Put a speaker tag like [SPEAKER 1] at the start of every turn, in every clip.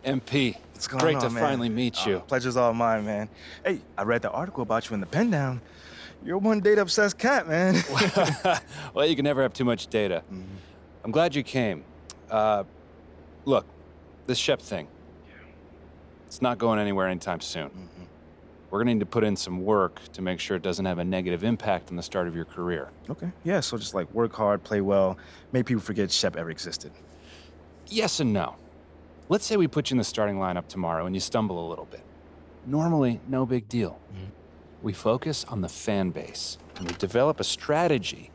[SPEAKER 1] MP,
[SPEAKER 2] What's going
[SPEAKER 1] great
[SPEAKER 2] on,
[SPEAKER 1] to
[SPEAKER 2] man?
[SPEAKER 1] finally meet you.
[SPEAKER 2] Pleasure's all mine, man. Hey, I read the article about you in the pen down. You're one data-obsessed cat, man.
[SPEAKER 1] Well, you can never have too much data. I'm glad you came. Look, this Shep thing, it's not going anywhere anytime soon. We're gonna need to put in some work to make sure it doesn't have a negative impact on the start of your career.
[SPEAKER 2] Okay, yeah, so just like work hard, play well, make people forget Shep ever existed.
[SPEAKER 1] Yes and no. Let's say we put you in the starting lineup tomorrow and you stumble a little bit. Normally, no big deal. We focus on the fan base and we develop a strategy.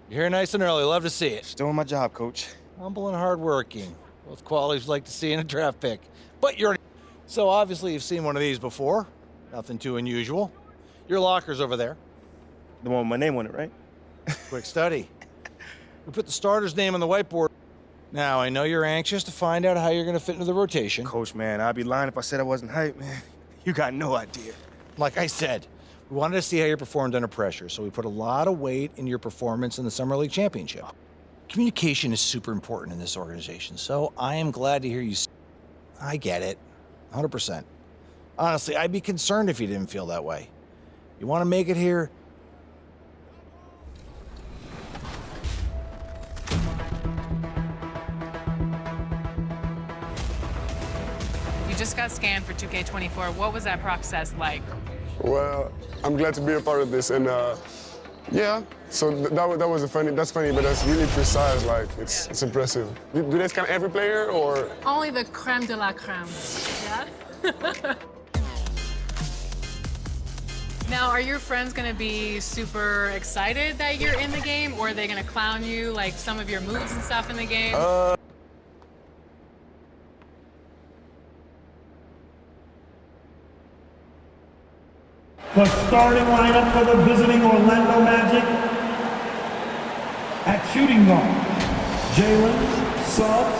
[SPEAKER 3] You're here nice and early. Love to see it.
[SPEAKER 2] Just doing my job, coach.
[SPEAKER 3] Humble and hardworking. Both qualities we'd like to see in a draft pick. But you're... So obviously you've seen one of these before. Nothing too unusual. Your locker's over there.
[SPEAKER 2] The one with my name on it, right?
[SPEAKER 3] Quick study. We put the starter's name on the whiteboard. Now, I know you're anxious to find out how you're going to fit into the rotation.
[SPEAKER 2] Coach, man, I'd be lying if I said I wasn't hyped, man. You got no idea.
[SPEAKER 3] Like I said, we wanted to see how you performed under pressure, so we put a lot of weight in your performance in the Summer League Championship. Communication is super important in this organization, so I am glad to hear you. I get it, 100%. Honestly, I'd be concerned if you didn't feel that way. You want to make it here?
[SPEAKER 4] You just got scanned for 2K23. What was that process like?
[SPEAKER 5] Well, I'm glad to be a part of this, and yeah. So that was that's funny, but that's really precise. Like it's impressive. Do they scan every player or?
[SPEAKER 4] Only the creme de la creme. Yeah. Now, are your friends gonna be super excited that you're in the game, or are they gonna clown you like some of your moves and stuff in the game?
[SPEAKER 6] The starting lineup for the visiting Orlando Magic. At shooting guard, Jalen Suggs.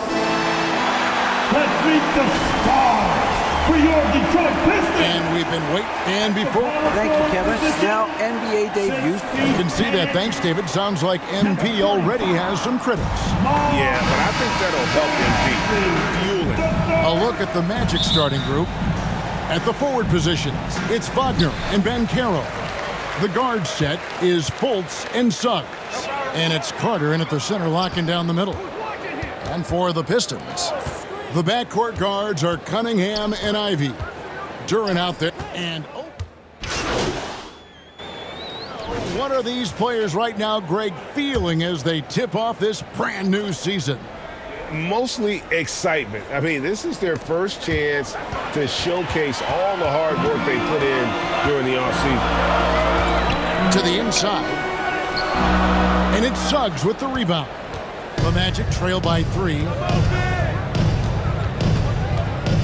[SPEAKER 6] Let's meet the stars for your Detroit Pistons.
[SPEAKER 7] And we've been waiting. And before.
[SPEAKER 8] Thank you, Kevin. Now NBA debut.
[SPEAKER 7] You can see that. Thanks, David. Sounds like MP already has some critics.
[SPEAKER 9] Yeah, but I think that'll help MP. Fueling.
[SPEAKER 7] A look at the Magic starting group. At the forward positions, it's Wagner and Mycareer. The guard set is Fultz and Suggs. And it's Carter in at the center, locking down the middle. And for the Pistons, the backcourt guards are Cunningham and Ivy. Duran out there. And what are these players right now, Greg, feeling as they tip off this brand new season?
[SPEAKER 9] Mostly excitement. I mean, this is their first chance to showcase all the hard work they put in during the offseason.
[SPEAKER 7] To the inside. And it's Suggs with the rebound. The Magic trail by 3.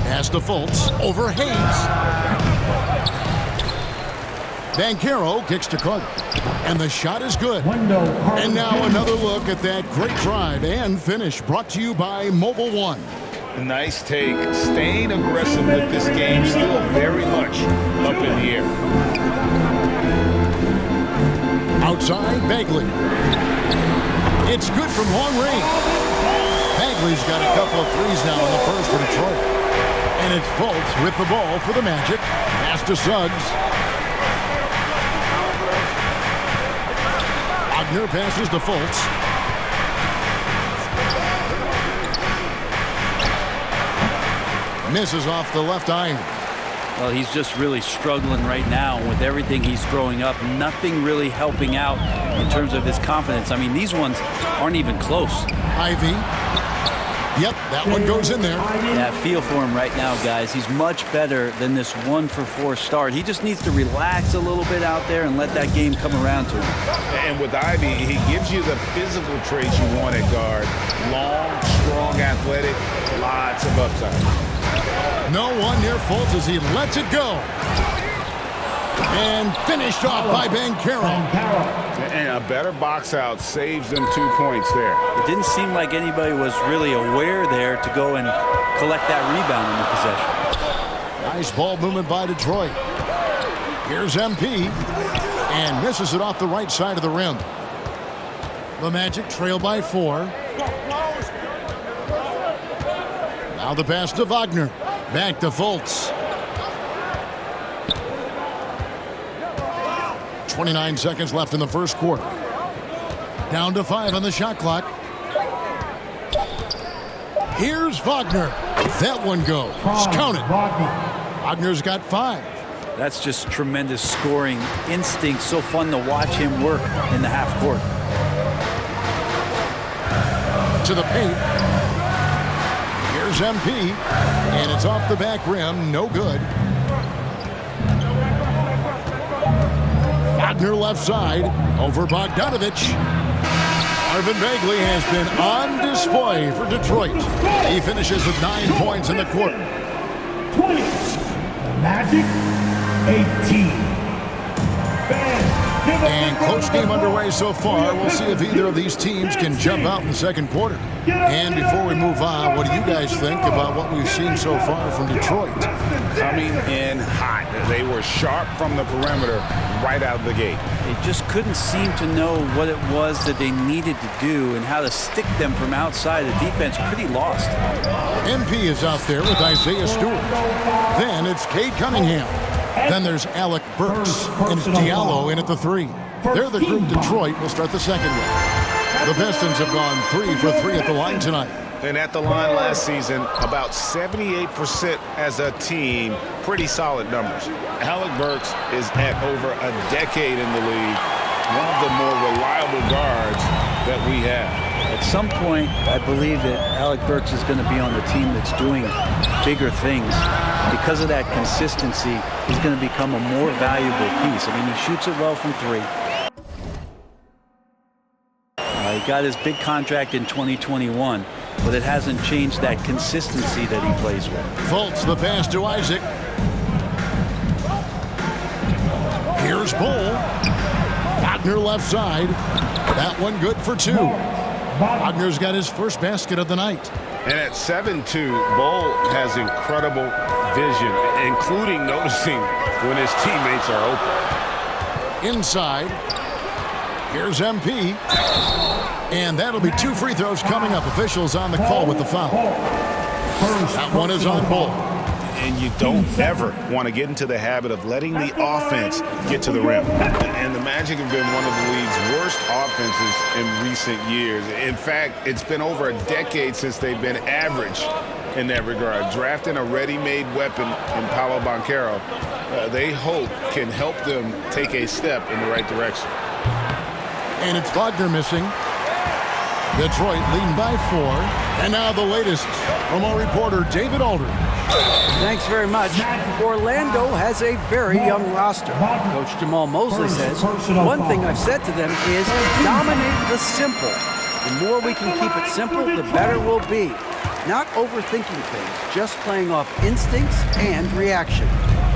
[SPEAKER 7] Pass to Fultz. Over Hayes. Mycareer kicks to Carter. And the shot is good. And now another look at that great drive and finish, brought to you by Mobile One.
[SPEAKER 9] Nice take. Staying aggressive with this game, still very much up in the air.
[SPEAKER 7] Outside, Bagley. It's good from long range. Bagley's got a couple of threes now in the first for Detroit. And it's Fultz with the ball for the Magic. Pass to Suggs. Wagner passes to Fultz. Misses off the left iron.
[SPEAKER 8] Well, he's just really struggling right now with everything he's throwing up. Nothing really helping out in terms of his confidence. I mean, these ones aren't even close.
[SPEAKER 7] Ivy. Yep, that one goes in there.
[SPEAKER 8] Yeah, feel for him right now, guys. He's much better than this 1-for-4 start. He just needs to relax a little bit out there and let that game come around to him.
[SPEAKER 9] And with Ivy, he gives you the physical traits you want at guard. Long, strong, athletic, lots of upside.
[SPEAKER 7] No one near Fultz as he lets it go. And finished off by Mycareer.
[SPEAKER 9] And a better box out saves them 2 points there.
[SPEAKER 8] It didn't seem like anybody was really aware there to go and collect that rebound in the possession.
[SPEAKER 7] Nice ball movement by Detroit. Here's MP. And misses it off the right side of the rim. The Magic trail by 4. Now the pass to Wagner. Back to Fultz. 29 seconds left in the first quarter. Down to 5 on the shot clock. Here's Wagner. That one goes. Count it. Wagner's got 5.
[SPEAKER 8] That's just tremendous scoring instinct. So fun to watch him work in the half court.
[SPEAKER 7] To the paint. Here's MP. And it's off the back rim. No good. Wagner left side. Over Bogdanovich. Marvin Bagley has been on display for Detroit. He finishes with 9 points in the quarter.
[SPEAKER 6] 20. Magic 18.
[SPEAKER 7] And close game underway so far. We'll see if either of these teams can jump out in the second quarter. And before we move on, what do you guys think about what we've seen so far from Detroit?
[SPEAKER 9] Coming in hot. They were sharp from the perimeter right out of the gate.
[SPEAKER 8] They just couldn't seem to know what it was that they needed to do and how to stick them from outside. The defense pretty lost.
[SPEAKER 7] MP is out there with Isaiah Stewart. Then it's Cade Cunningham. Then there's Alec Burks and Diallo in at the 3. They're the group Detroit will start the second with. The Pistons have gone 3 for 3 at the line tonight.
[SPEAKER 9] And at the line last season, about 78% as a team. Pretty solid numbers. Alec Burks is at over a decade in the league. One of the more reliable guards that we have.
[SPEAKER 8] At some point, I believe that Alec Burks is going to be on the team that's doing bigger things. Because of that consistency, he's going to become a more valuable piece. I mean, he shoots it well from 3. He got his big contract in 2021, but it hasn't changed that consistency that he plays with.
[SPEAKER 7] Fultz the pass to Isaac. Here's Bull. Wagner left side. That one good for 2. Wagner's got his first basket of the night.
[SPEAKER 9] And at 7'2", Bull has incredible vision, including noticing when his teammates are open.
[SPEAKER 7] Inside. Here's MP. And that'll be 2 free throws coming up. Officials on the call with the foul. That one is on Bull.
[SPEAKER 9] And you don't ever want to get into the habit of letting the offense get to the rim. And the Magic have been one of the league's worst offenses in recent years. In fact, it's been over a decade since they've been average in that regard. Drafting a ready-made weapon in Paolo Banchero, they hope can help them take a step in the right direction.
[SPEAKER 7] And it's Wagner missing. Detroit leading by 4. And now the latest from our reporter, David Aldridge.
[SPEAKER 10] Thanks very much. Orlando has a very young roster. Coach Jamal Mosley says, one thing I've said to them is dominate the simple. The more we can keep it simple, the better we'll be. Not overthinking things, just playing off instincts and reaction.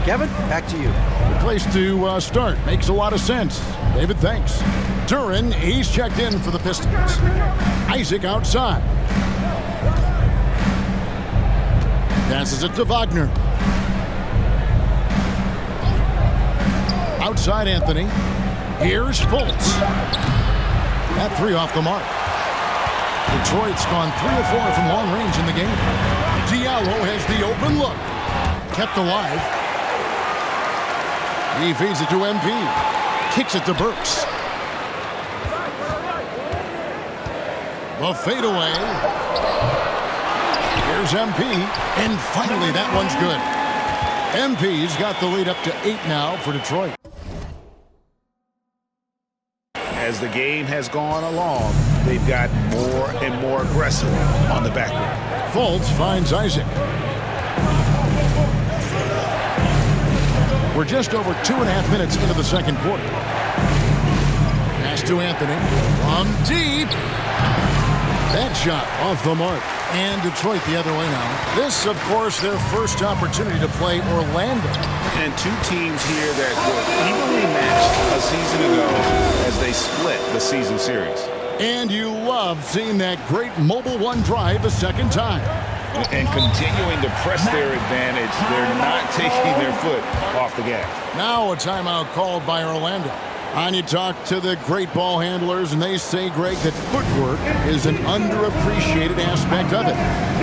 [SPEAKER 10] Kevin, back to you.
[SPEAKER 7] The place to start. Makes a lot of sense. David, thanks. Duren, he's checked in for the Pistons. Isaac outside. Passes it to Wagner. Outside Anthony. Here's Fultz. That 3 off the mark. Detroit's gone 3 of 4 from long range in the game. Diallo has the open look. Kept alive. He feeds it to MP. Kicks it to Burks. The fadeaway. Here's MP. And finally, that one's good. MP's got the lead up to 8 now for Detroit.
[SPEAKER 9] As the game has gone along, they've got more and more aggressive on the back end.
[SPEAKER 7] Fultz finds Isaac. We're just over 2.5 minutes into the second quarter. Pass to Anthony. From deep. That shot off the mark. And Detroit the other way now. This, of course, their first opportunity to play Orlando.
[SPEAKER 9] And 2 teams here that were evenly matched a season ago as they split the season series.
[SPEAKER 7] And you love seeing that great mobile one drive a second time.
[SPEAKER 9] and continuing to press their advantage. They're not taking their foot off the gas.
[SPEAKER 7] Now a timeout called by Orlando. And you talk to the great ball handlers, and they say, Greg, that footwork is an underappreciated aspect of it.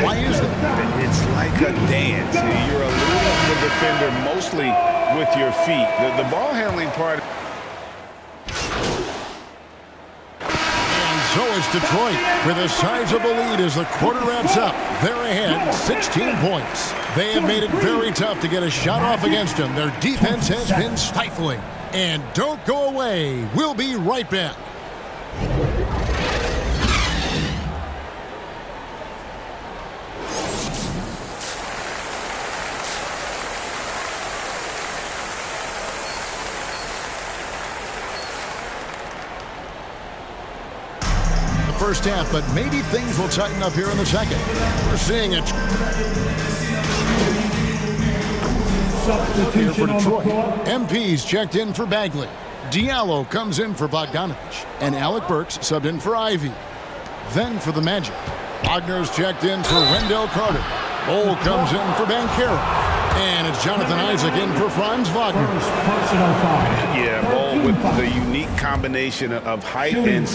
[SPEAKER 7] Why is that?
[SPEAKER 9] It's like a dance. You're eluding the defender mostly with your feet. The ball handling part.
[SPEAKER 7] And so it's Detroit with a sizable lead as the quarter wraps up. They're ahead 16 points. They have made it very tough to get a shot off against them. Their defense has been stifling. And don't go away. We'll be right back. The first half, but maybe things will tighten up here in the second. We're seeing it. Here for Detroit. MP's checked in for Bagley. Diallo comes in for Bogdanovich. And Alec Burks subbed in for Ivy. Then for the Magic, Wagner's checked in for Wendell Carter. Bol comes in for Mycareer. And it's Jonathan Isaac in for Franz Wagner.
[SPEAKER 9] Yeah, Bol with the unique combination of height and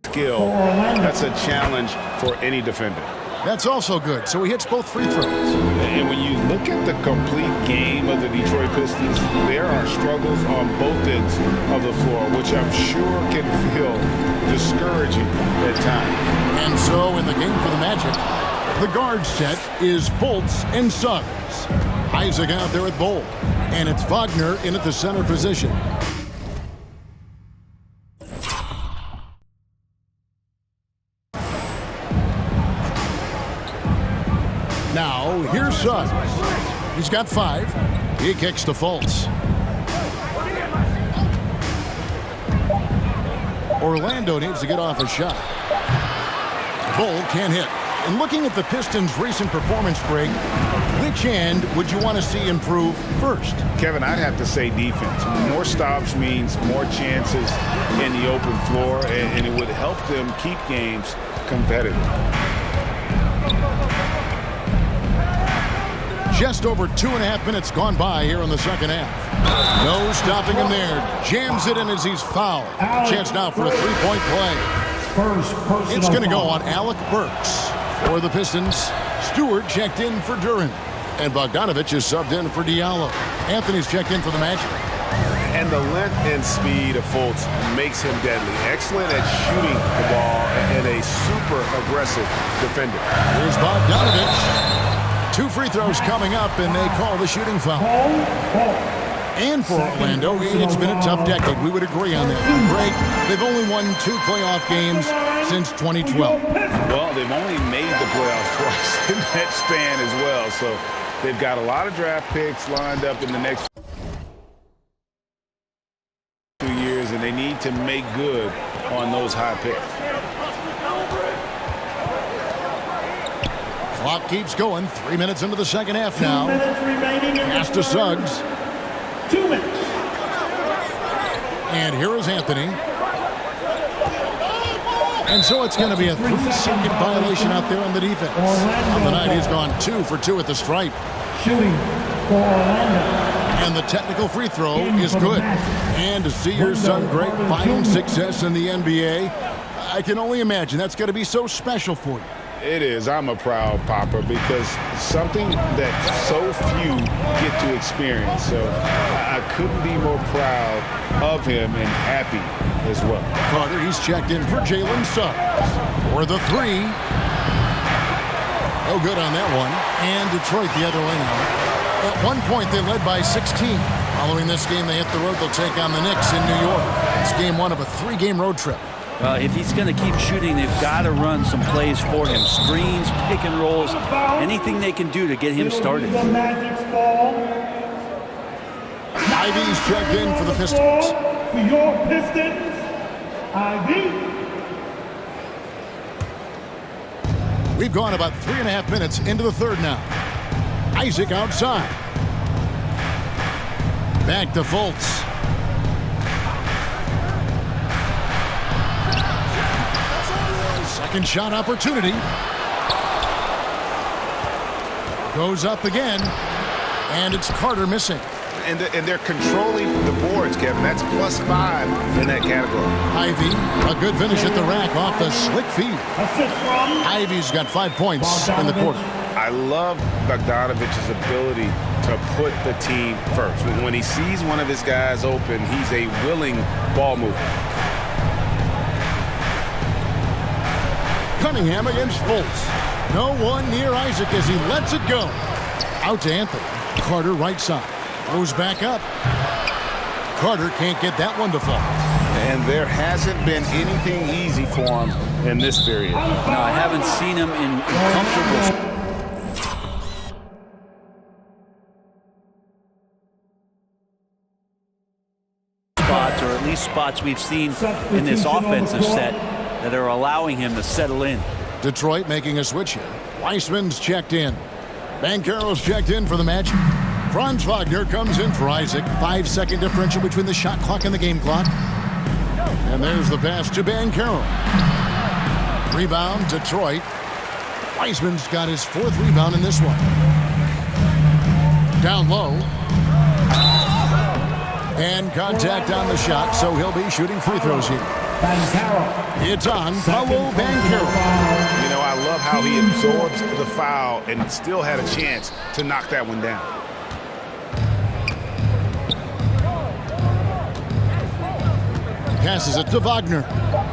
[SPEAKER 9] skill. That's a challenge for any defender.
[SPEAKER 7] That's also good, so he hits both free throws.
[SPEAKER 9] And when you look at the complete game of the Detroit Pistons, there are struggles on both ends of the floor, which I'm sure can feel discouraging at times.
[SPEAKER 7] And so in the game for the Magic, the guard set is Fultz and Suggs. Isaac out there at Bol, and it's Wagner in at the center position. Now, here's Suggs. He's got 5. He kicks to Fultz. Orlando needs to get off a shot. Bol can't hit. And looking at the Pistons' recent performance break, which end would you want to see improve first?
[SPEAKER 9] Kevin, I'd have to say defense. More stops means more chances in the open floor, and it would help them keep games competitive.
[SPEAKER 7] Just over 2.5 minutes gone by here in the second half. No stopping him there. Jams it in as he's fouled. Chance now for a three-point play. It's going to go on Alec Burks. For the Pistons, Stewart checked in for Duran. And Bogdanovich is subbed in for Diallo. Anthony's checked in for the Magic.
[SPEAKER 9] And the length and speed of Fultz makes him deadly. Excellent at shooting the ball and a super aggressive defender.
[SPEAKER 7] Here's Bogdanovich. 2 free throws coming up, and they call the shooting foul. And for Orlando, it's been a tough decade. We would agree on that. Greg, they've only won 2 playoff games since 2012.
[SPEAKER 9] Well, they've only made the playoffs twice in that span as well. So they've got a lot of draft picks lined up in the next few years, and they need to make good on those high picks.
[SPEAKER 7] Clock keeps going. 3 minutes into the second half now.
[SPEAKER 6] 2 minutes remaining.
[SPEAKER 7] Pass to Suggs.
[SPEAKER 6] 2 minutes.
[SPEAKER 7] And here is Anthony. And so it's going to be a 3-second violation out there on the defense. On the night, he's gone 2 for 2 at the stripe.
[SPEAKER 6] Shooting for Orlando.
[SPEAKER 7] And the technical free throw is good. And to see your son, Greg, find success in the NBA, I can only imagine that's going to be so special for you.
[SPEAKER 9] It is. I'm a proud papa because something that so few get to experience. So I couldn't be more proud of him and happy as well.
[SPEAKER 7] Carter, he's checked in for Jalen Suggs. For the 3. No good on that one. And Detroit the other way now. At one point, they led by 16. Following this game, they hit the road. They'll take on the Knicks in New York. It's game 1 of a 3-game road trip.
[SPEAKER 10] If he's going to keep shooting, they've got to run some plays for him. Screens, pick and rolls, anything they can do to get him started.
[SPEAKER 7] Ivy's checked in for the Pistons.
[SPEAKER 6] For your Pistons, Ivy.
[SPEAKER 7] We've gone about 3.5 minutes into the third now. Isaac outside. Back to Fultz. Second shot opportunity. Goes up again, and it's Carter missing.
[SPEAKER 9] And they're controlling the boards, Kevin. That's +5 in that category.
[SPEAKER 7] Ivy, a good finish at the rack off the slick feed. Ivy's got 5 points in the quarter.
[SPEAKER 9] I love Bogdanovich's ability to put the team first. When he sees one of his guys open, he's a willing ball mover.
[SPEAKER 7] Cunningham against Fultz. No one near Isaac as he lets it go. Out to Anthony. Carter right side. Goes back up. Carter can't get that one to fall.
[SPEAKER 9] And there hasn't been anything easy for him in this period.
[SPEAKER 8] No, I haven't seen him in comfortable spots, or at least spots we've seen in this offensive set that are allowing him to settle in.
[SPEAKER 7] Detroit making a switch here. Weissman's checked in. Banchero's checked in for the Magic. Franz Wagner comes in for Isaac. 5-second differential between the shot clock and the game clock. And there's the pass to Banchero. Rebound, Detroit. Weissman's got his 4th rebound in this one. Down low. And contact on the shot, so he'll be shooting free throws here. It's on Paolo Banchero.
[SPEAKER 9] You know, I love how he absorbs the foul and still had a chance to knock that one down.
[SPEAKER 7] Passes it to Wagner.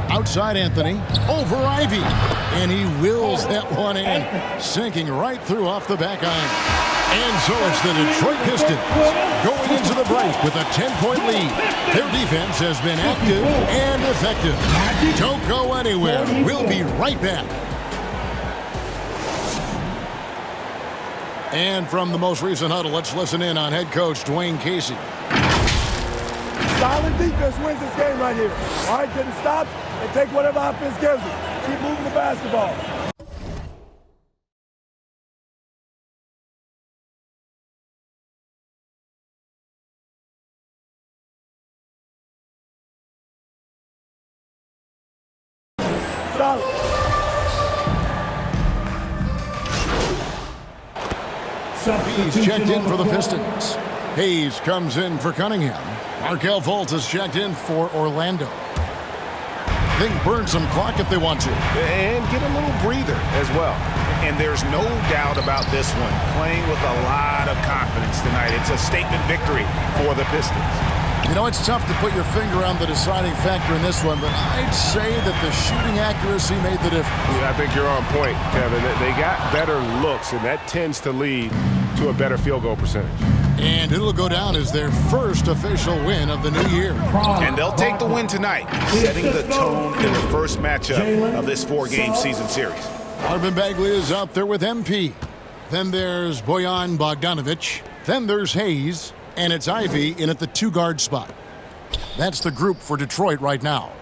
[SPEAKER 7] Outside Anthony. Over Ivy. And he wills that one in. Sinking right through off the back iron. And so it's the Detroit Pistons going into the break with a 10-point lead. Their defense has been active and effective. Don't go anywhere. We'll be right back. And from the most recent huddle, let's listen in on head coach Dwayne Casey.
[SPEAKER 6] Solid defense wins this game right here. All right, get it stopped and take whatever offense gives us. Keep moving the basketball. Solid.
[SPEAKER 7] He's checked in for the Pistons. Hayes comes in for Cunningham. Markelle Fultz is checked in for Orlando. They can burn some clock if they want to.
[SPEAKER 9] And get a little breather as well. And there's no doubt about this one. Playing with a lot of confidence tonight. It's a statement victory for the Pistons.
[SPEAKER 7] You know, it's tough to put your finger on the deciding factor in this one, but I'd say that the shooting accuracy made the difference.
[SPEAKER 9] Yeah, I think you're on point, Kevin. They got better looks, and that tends to lead to a better field goal percentage.
[SPEAKER 7] And it'll go down as their first official win of the new year.
[SPEAKER 9] And they'll take the win tonight, setting the tone in the first matchup of this 4-game season series.
[SPEAKER 7] Marvin Bagley is out there with MP. Then there's Bojan Bogdanovic. Then there's Hayes. And it's Ivy in at the 2-guard spot. That's the group for Detroit right now.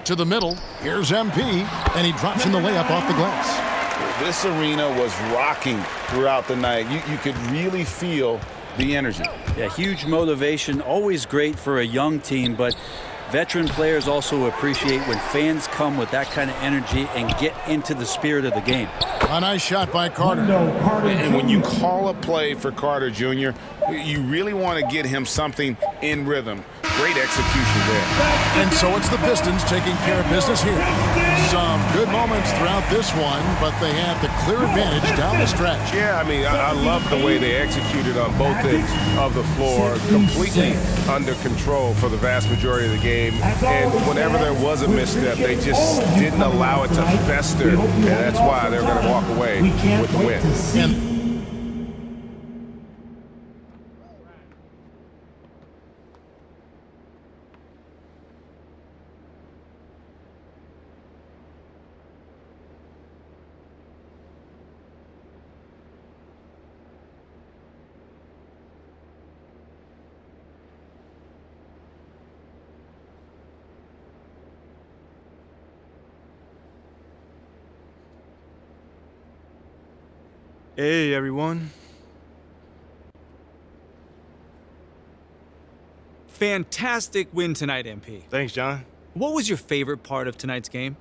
[SPEAKER 7] To the middle, here's MP, and he drops in the layup off the glass.
[SPEAKER 9] This arena was rocking throughout the night. You could really feel the energy.
[SPEAKER 8] Yeah, huge motivation, always great for a young team, but veteran players also appreciate when fans come with that kind of energy and get into the spirit of the game.
[SPEAKER 7] A nice shot by Carter.
[SPEAKER 9] And when you call a play for Carter Jr., you really want to get him something in rhythm. Great execution there.
[SPEAKER 7] And so it's the Pistons taking care of business here. Some good moments throughout this one, but they have the clear advantage down the stretch.
[SPEAKER 9] Yeah, I mean, I love the way they executed on both ends of the floor, completely under control for the vast majority of the game. And whenever there was a misstep, they just didn't allow it to fester. And that's why they're going to walk away with the win.
[SPEAKER 2] Hey, everyone.
[SPEAKER 11] Fantastic win tonight, MP.
[SPEAKER 2] Thanks, John.
[SPEAKER 11] What was your favorite part of tonight's game?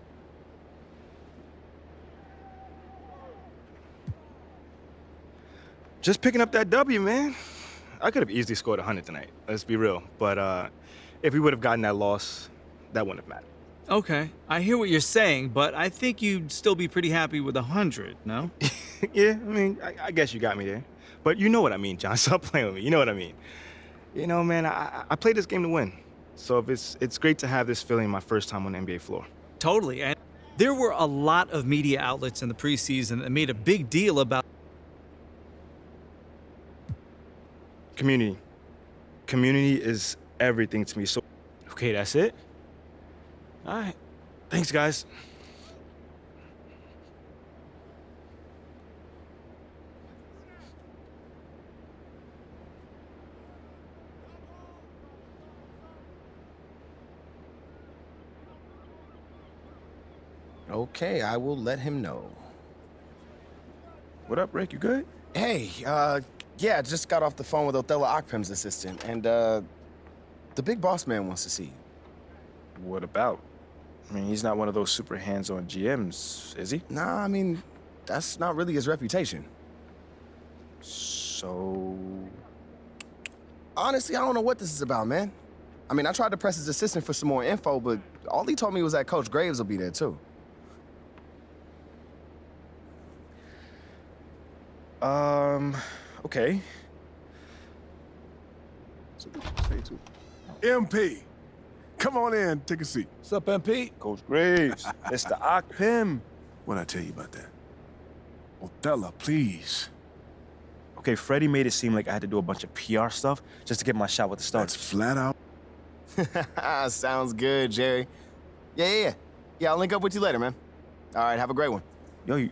[SPEAKER 2] Just picking up that W, man. I could have easily scored 100 tonight, let's be real. But if we would have gotten that loss, that wouldn't have mattered.
[SPEAKER 11] Okay, I hear what you're saying, but I think you'd still be pretty happy with 100, no?
[SPEAKER 2] Yeah, I mean, I guess you got me there. But you know what I mean, John. Stop playing with me. You know what I mean. You know, man, I played this game to win. So if it's great to have this feeling my first time on the NBA floor.
[SPEAKER 11] Totally, and there were a lot of media outlets in the preseason that made a big deal about
[SPEAKER 2] Community. Community is everything to me. So, okay, that's it. All right. Thanks, guys.
[SPEAKER 12] Okay, I will let him know.
[SPEAKER 2] What up, Rick? You good?
[SPEAKER 12] Hey, yeah, just got off the phone with Othello Akpem's assistant, and, the big boss man wants to see you.
[SPEAKER 2] What about? I mean, he's not one of those super hands-on GMs, is he?
[SPEAKER 12] Nah, I mean, that's not really his reputation.
[SPEAKER 2] So...
[SPEAKER 12] Honestly, I don't know what this is about, man. I mean, I tried to press his assistant for some more info, but all he told me was that Coach Graves will be there, too.
[SPEAKER 2] Okay.
[SPEAKER 13] MP, come on in, take a seat.
[SPEAKER 3] What's up, MP?
[SPEAKER 2] Coach Graves, Mr. Akpem.
[SPEAKER 13] What'd I tell you about that? Othello, please.
[SPEAKER 2] Okay, Freddie made it seem like I had to do a bunch of PR stuff just to get my shot with the Stars.
[SPEAKER 13] That's flat out.
[SPEAKER 12] Sounds good, Jerry. Yeah, I'll link up with you later, man. All right, have a great one.
[SPEAKER 2] Yo, you...